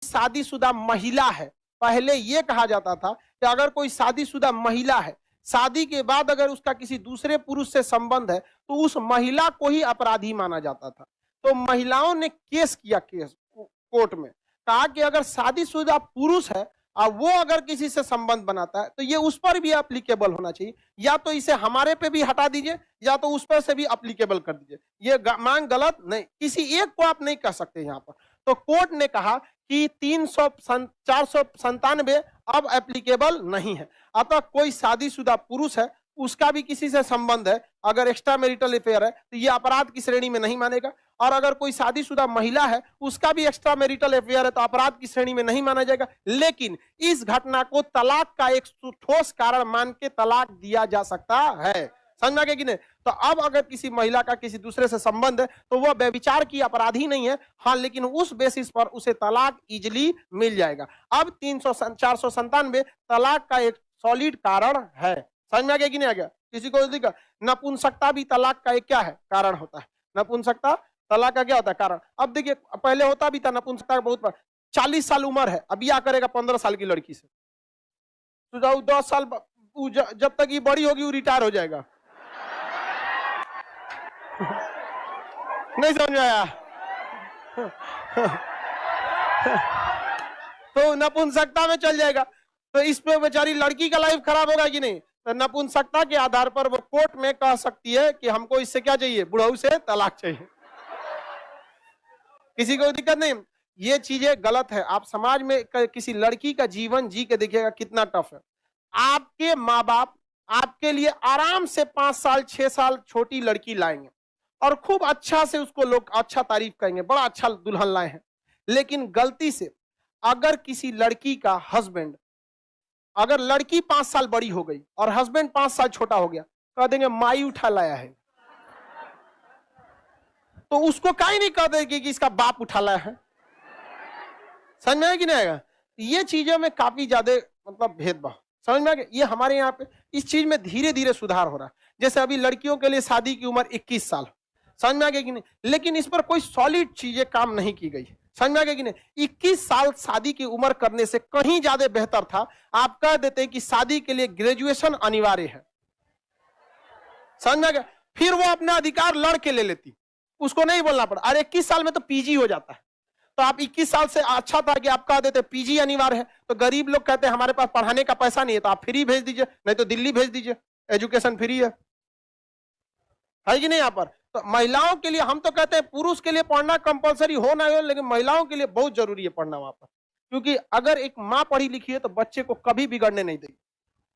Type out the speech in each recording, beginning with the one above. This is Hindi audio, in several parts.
शादीशुदा महिला है, पहले ये कहा जाता था कि अगर कोई शादीशुदा महिला है, शादी के बाद अगर उसका किसी दूसरे पुरुष से संबंध है तो उस महिला को ही अपराधी माना जाता था। तो महिलाओं ने केस किया, केस कोर्ट में कहा कि अगर शादीशुदा पुरुष है और वो अगर किसी से संबंध बनाता है तो ये उस पर भी एप्लीकेबल होना चाहिए, या तो इसे हमारे पे भी हटा दीजिए या तो उस पर से भी एप्लीकेबल कर दीजिए। ये मांग गलत नहीं, किसी एक को आप नहीं कह सकते यहाँ पर। तो कोर्ट ने कहा कि 497 अब एप्लीकेबल नहीं है। अतः कोई शादीशुदा पुरुष है, उसका भी किसी से संबंध है, अगर एक्स्ट्रा मैरिटल अफेयर है तो ये अपराध की श्रेणी में नहीं मानेगा। और अगर कोई शादीशुदा महिला है, उसका भी एक्स्ट्रा मैरिटल अफेयर है तो अपराध की श्रेणी में नहीं माना जाएगा। लेकिन इस घटना को तलाक का एक ठोस कारण मान के तलाक दिया जा सकता है। समझ में आ गया कि नहीं? तो अब अगर किसी महिला का किसी दूसरे से संबंध है तो वह व्यभिचार की अपराधी नहीं है, हाँ, लेकिन उस बेसिस पर उसे तलाक इजिली मिल जाएगा। अब 497 तलाक का एक सॉलिड कारण है। समझ में आ गया कि नहीं आ गया? किसी को दिखा? नपुंसकता भी तलाक का एक क्या है? कारण होता है। नपुंसकता तलाक का क्या होता है? कारण। अब देखिए, पहले होता भी था नपुंसकता का बहुत 40 साल उम्र है, अब क्या करेगा 15 साल की लड़की से? तो 10 साल जब तक ये बड़ी होगी वो रिटायर हो जाएगा। नहीं समझ में आया? तो नपुंसकता में चल जाएगा, तो इस पे बेचारी लड़की का लाइफ खराब होगा कि नहीं? तो नपुंसकता के आधार पर वो कोर्ट में कह सकती है कि हमको इससे क्या चाहिए? बुढ़ऊ से तलाक चाहिए। किसी को दिक्कत नहीं। ये चीजें गलत है। आप समाज में किसी लड़की का जीवन जी के देखिएगा कितना टफ है। आपके माँ बाप आपके लिए आराम से 5 साल 6 साल छोटी लड़की लाएंगे और खूब अच्छा से उसको लोग अच्छा तारीफ करेंगे, बड़ा अच्छा दुल्हन लाए हैं। लेकिन गलती से अगर किसी लड़की का हस्बैंड, अगर लड़की 5 साल बड़ी हो गई और हस्बैंड 5 साल छोटा हो गया, कह देंगे माई उठा लाया है। तो उसको काहे नहीं कह देंगे कि इसका बाप उठा लाया है? समझ में आया कि नहीं आएगा? ये चीजों में काफी ज्यादा मतलब भेदभाव। समझ में आ गया? ये हमारे यहाँ पे इस चीज में धीरे धीरे सुधार हो रहा है। जैसे अभी लड़कियों के लिए शादी की उम्र 21 साल। समझ में आ गया कि नहीं? लेकिन इस पर कोई सॉलिड चीजें काम नहीं की गई। समझ में आ गया कि नहीं? 21 साल शादी की उम्र करने से कहीं ज्यादा बेहतर था आप कह देते हैं कि शादी के लिए ग्रेजुएशन अनिवार्य है। समझ में आ गया? फिर वो अपना अधिकार लड़ के ले लेती, उसको नहीं बोलना पड़ा। अरे 21 साल में तो पीजी हो जाता है, तो आप 21 साल से अच्छा था कि आप कह देते पीजी अनिवार्य है। तो गरीब लोग कहते हैं हमारे पास पढ़ाने का पैसा नहीं है, तो आप फ्री भेज दीजिए, नहीं तो दिल्ली भेज दीजिए, एजुकेशन फ्री है कि नहीं? यहाँ पर तो महिलाओं के लिए हम तो कहते हैं पुरुष के लिए पढ़ना कंपलसरी हो ना हो, लेकिन महिलाओं के लिए बहुत जरूरी है पढ़ना वहां पर। क्योंकि अगर एक माँ पढ़ी लिखी है तो बच्चे को कभी बिगड़ने नहीं देगी।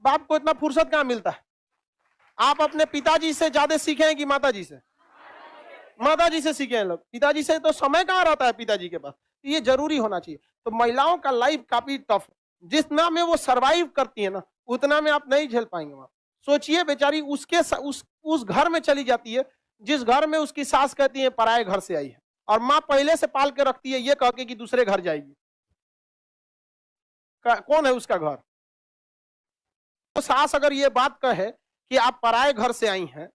बाप को इतना फुर्सत कहाँ मिलता है? आप अपने पिताजी से ज्यादा सीखे हैं कि माताजी से? माताजी से सीखे हैं लोग, पिताजी से तो समय कहाँ रहता है पिताजी के पास। ये जरूरी होना चाहिए। तो महिलाओं का लाइफ काफी टफ है। जितना में वो सरवाइव करती है ना, उतना में आप नहीं झेल पाएंगे वहां। सोचिए बेचारी उसके उस घर में चली जाती है जिस घर में उसकी सास कहती है पराये घर से आई है, और माँ पहले से पाल के रखती है ये कह के कि दूसरे घर जाएगी। कौन है उसका घर? तो सास अगर ये बात कहे कि आप पराये घर से आई हैं,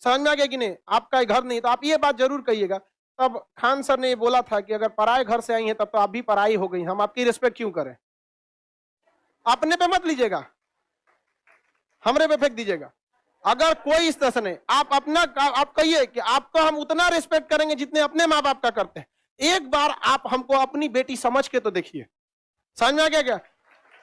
समझ में आ गया कि नहीं? आपका घर नहीं, तो आप ये बात जरूर कहिएगा। तब खान सर ने ये बोला था कि अगर पराये घर से आई हैं तब तो आप भी पराई हो गई, हम आपकी रिस्पेक्ट क्यों करें? अपने पे मत लीजिएगा, हमरे पे फेंक दीजिएगा। अगर कोई इस तरह से नहीं, आप अपना आप कहिए कि आपको हम उतना रिस्पेक्ट करेंगे जितने अपने माँ बाप का करते हैं। एक बार आप हमको अपनी बेटी समझ के तो देखिए। समझ में आ गया क्या?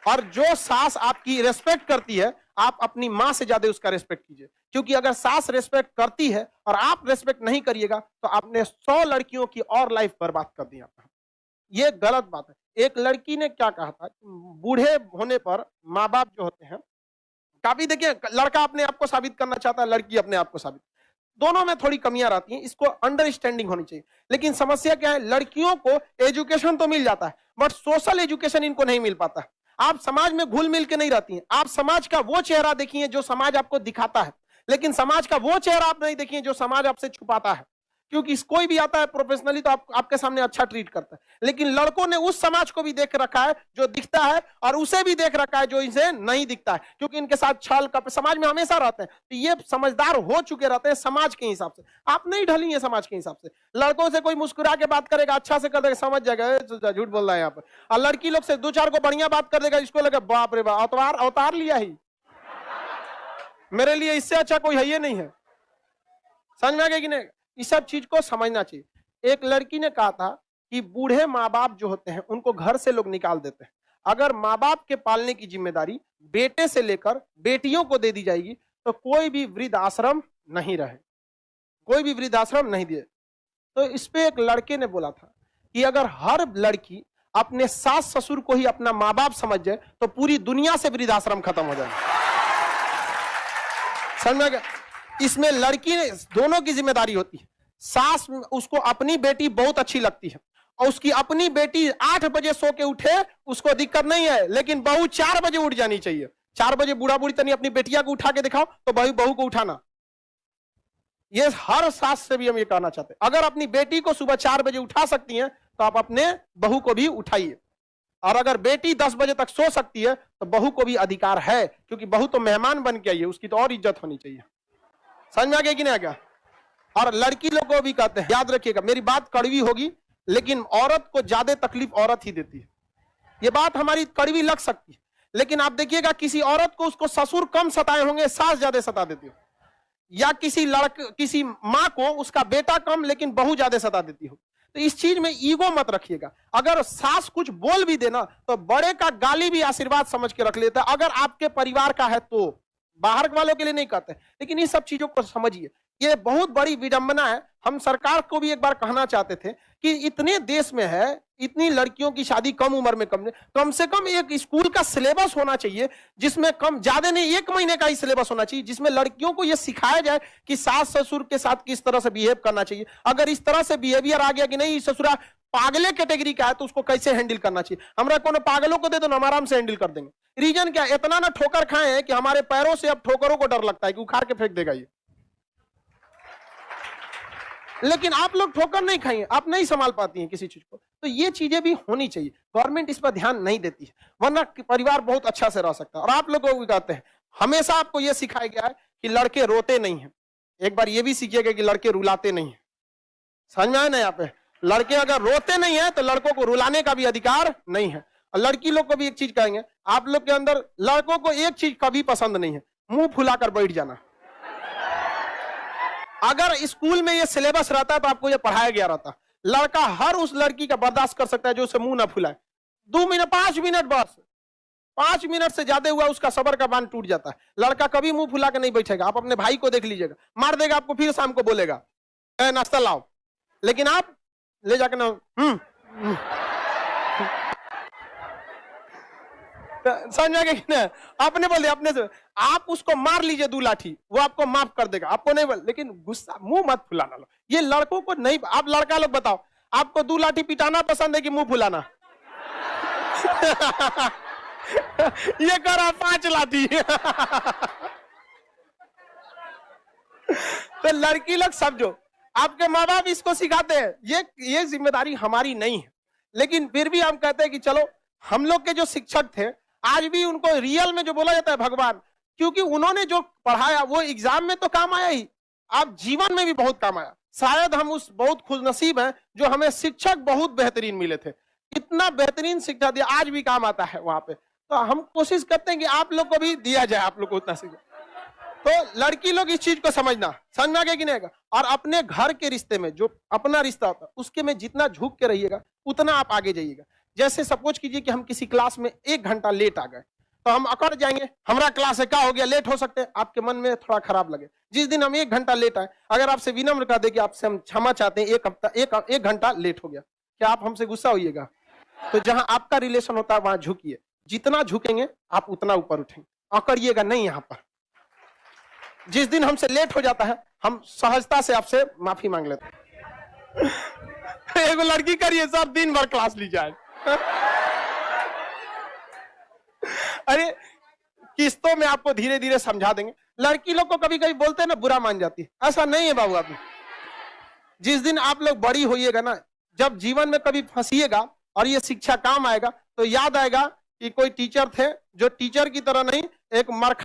और जो सास आपकी रिस्पेक्ट करती है, आप अपनी माँ से ज्यादा उसका रिस्पेक्ट कीजिए। क्योंकि अगर सास रिस्पेक्ट करती है और आप रिस्पेक्ट नहीं करिएगा तो आपने 100 लड़कियों की और लाइफ बर्बाद कर दी। ये गलत बात है। एक लड़की ने क्या कहा था, बूढ़े होने पर माँ बाप जो होते हैं, काफी देखिए लड़का अपने आप को साबित करना चाहता है, लड़की अपने आप को साबित, दोनों में थोड़ी कमियां रहती हैं, इसको अंडरस्टैंडिंग होनी चाहिए। लेकिन समस्या क्या है, लड़कियों को एजुकेशन तो मिल जाता है बट सोशल एजुकेशन इनको नहीं मिल पाता है। आप समाज में घुल मिल के नहीं रहती हैं। आप समाज का वो चेहरा देखिए जो समाज आपको दिखाता है, लेकिन समाज का वो चेहरा आप नहीं देखिए जो समाज आपसे छुपाता है। क्योंकि कोई भी आता है प्रोफेशनली तो आपके सामने अच्छा ट्रीट करता है, लेकिन लड़कों ने उस समाज को भी देख रखा है जो दिखता है और उसे भी देख रखा है जो इसे नहीं दिखता है, क्योंकि इनके साथ छल कपट समाज में हमेशा रहते हैं, तो ये समझदार हो चुके रहते हैं समाज के हिसाब से। आप नहीं ढली है समाज के हिसाब से। लड़कों से कोई मुस्कुरा के बात करेगा, अच्छा से कर देगा, समझ जाएगा झूठ बोल रहा है यहाँ पर। और लड़की लोग से दो चार को बढ़िया बात कर देगा, इसको लगे बाप रे बाप अवतार लिया ही, मेरे लिए इससे अच्छा कोई है ही नहीं है। समझ में आ गया कि नहीं? इस सब चीज को समझना चाहिए। एक लड़की ने कहा था कि बूढ़े माँ बाप जो होते हैं उनको घर से लोग निकाल देते हैं, अगर माँ बाप के पालने की जिम्मेदारी बेटे से लेकर बेटियों को दे दी जाएगी तो कोई भी वृद्ध आश्रम नहीं रहे, कोई भी वृद्ध आश्रम नहीं दिए। तो इस पे एक लड़के ने बोला था कि अगर हर लड़की अपने सास ससुर को ही अपना माँ बाप समझ जाए तो पूरी दुनिया से वृद्ध आश्रम खत्म हो जाए। समझ में? इसमें लड़की ने दोनों की जिम्मेदारी होती है। सास उसको अपनी बेटी बहुत अच्छी लगती है और उसकी अपनी बेटी 8 बजे सो के उठे उसको दिक्कत नहीं है, लेकिन बहू 4 बजे उठ जानी चाहिए। 4 बजे बूढ़ा बूढ़ी तनी अपनी बेटिया को उठा के दिखाओ तो बहू को उठाना। ये हर सास से भी हम ये कहना चाहते हैं, अगर अपनी बेटी को सुबह 4 बजे उठा सकती हैं तो आप अपने बहू को भी उठाइए। और अगर बेटी 10 बजे तक सो सकती है तो बहू को भी अधिकार है, क्योंकि बहू तो मेहमान बन के आई है, उसकी तो और इज्जत होनी चाहिए। समझ में आ गया कि नहीं आ गया? और लड़की लोग को भी कहते हैं, याद रखिएगा मेरी बात कड़वी होगी लेकिन औरत को ज्यादा तकलीफ औरत ही देती है। ये बात हमारी कड़वी लग सकती है, लेकिन आप देखिएगा किसी औरत को उसको ससुर कम सताए होंगे, सास ज्यादा सता देती हो, या किसी माँ को उसका बेटा कम लेकिन बहू ज्यादा सता देती हो। तो इस चीज में ईगो मत रखिएगा। अगर सास कुछ बोल भी देना तो बड़े का गाली भी आशीर्वाद समझ के रख लेता है, अगर आपके परिवार का है तो। बाहर वालों के लिए नहीं कहते, लेकिन इन सब चीजों को समझिए। ये बहुत बड़ी विडंबना है। हम सरकार को भी एक बार कहना चाहते थे कि इतने देश में है, इतनी लड़कियों की शादी कम उम्र में कम से कम एक स्कूल का सिलेबस होना चाहिए, जिसमें कम ज्यादा नहीं 1 महीने का ही सिलेबस होना चाहिए, जिसमें लड़कियों को यह सिखाया जाए कि सास ससुर के साथ किस तरह से बिहेव करना चाहिए। अगर इस तरह से बिहेवियर आ गया कि नहीं ससुरा पागले कैटेगरी का है तो उसको कैसे हैंडल करना चाहिए। हमरा कोनो पागलों को दे दो ना, हम आराम से हैंडल कर देंगे। रीजन क्या? इतना ना ठोकर खाए हैं कि हमारे पैरों से अब ठोकरों को डर लगता है कि उखाड़ के फेंक देगा ये। लेकिन आप लोग ठोकर नहीं खाइए, आप नहीं संभाल पाती हैं किसी चीज को, तो ये चीजें भी होनी चाहिए। गवर्नमेंट इस पर ध्यान नहीं देती है, वरना परिवार बहुत अच्छा से रह सकता है। और आप लोगों को कहते हैं हमेशा आपको यह सिखाया गया है कि लड़के रोते नहीं हैं, एक बार ये भी सीखिएगा कि लड़के रुलाते नहीं है। समझ में आया ना? यहाँ पे लड़के अगर रोते नहीं है तो लड़कों को रुलाने का भी अधिकार नहीं है। और लड़की लोग को भी एक चीज कहेंगे, आप लोग के अंदर लड़कों को एक चीज कभी पसंद नहीं है, मुंह फुलाकर बैठ जाना। अगर स्कूल में ये सिलेबस रहता तो आपको ये पढ़ाया गया रहता। लड़का हर उस लड़की का बर्दाश्त कर सकता है जो उसे मुंह ना फुलाए। 2 मिनट 5 मिनट बस, 5 मिनट से ज्यादा हुआ उसका सबर का बांध टूट जाता है। लड़का कभी मुंह फुला के नहीं बैठेगा। आप अपने भाई को देख लीजिएगा, मार देगा आपको, फिर शाम को बोलेगा नाश्ता लाओ, लेकिन आप ले जाकर ना समझ में आ गया कि नहीं? आपने बोल दिया अपने से, आप उसको मार लीजिए 2 लाठी, वो आपको माफ कर देगा, आपको नहीं बोल, लेकिन गुस्सा मुंह मत फुलाना लो। ये लड़कों को नहीं। आप लड़का लोग बताओ, आपको 2 लाठी पिटाना पसंद है कि मुंह फुलाना? ये करा 5 लाठी। तो लड़की लोग समझो, आपके माँ बाप इसको सिखाते हैं, ये जिम्मेदारी हमारी नहीं है, लेकिन फिर भी हम कहते हैं कि चलो, हम लोग के जो शिक्षक थे आज भी उनको रियल में जो बोला जाता है भगवान, क्योंकि उन्होंने जो पढ़ाया वो एग्जाम में तो काम आया ही, आप जीवन में भी बहुत काम आया। शायद हम उस बहुत खुशनसीब हैं जो हमें शिक्षक बहुत बेहतरीन मिले थे, इतना बेहतरीन शिक्षा दिया, आज भी काम आता है वहां पे। तो हम कोशिश करते हैं कि आप लोग को भी दिया जाए, आप लोग को उतना सीखा। तो लड़की लोग इस चीज को समझना, समझ में आ गया कि नहीं? और अपने घर के रिश्ते में जो अपना रिश्ता होता है उसके में जितना झुक के रहिएगा उतना आप आगे जाइएगा। जैसे सपोज कीजिए कि हम किसी क्लास में 1 घंटा लेट आ गए तो हम अकड़ जाएंगे, हमारा क्लास है, क्या हो गया, लेट हो सकते हैं, आपके मन में थोड़ा खराब लगे। जिस दिन हम 1 घंटा लेट आए, अगर आपसे विनम्र कर दे कि आपसे हम क्षमा चाहते हैं, 1 घंटा लेट हो गया, क्या आप हमसे गुस्सा होइएगा? तो जहां आपका रिलेशन होता है वहां झुकिए, जितना झुकेंगे आप उतना ऊपर उठेंगे, अकड़िएगा नहीं। यहाँ पर जिस दिन हमसे लेट हो जाता है हम सहजता से आपसे माफी मांग लेते हैं। एगो लड़की करिए सब दिन भर क्लास ली जाए। अरे किस्तों में आपको धीरे धीरे समझा देंगे। लड़की लोग को कभी कभी बोलते हैं ना, बुरा मान जाती है, ऐसा नहीं है बाबू। आप जिस दिन आप लोग बड़ी होइएगा ना, जब जीवन में कभी फंसिएगा और ये शिक्षा काम आएगा, तो याद आएगा कि कोई टीचर थे जो टीचर की तरह नहीं, एक मरखा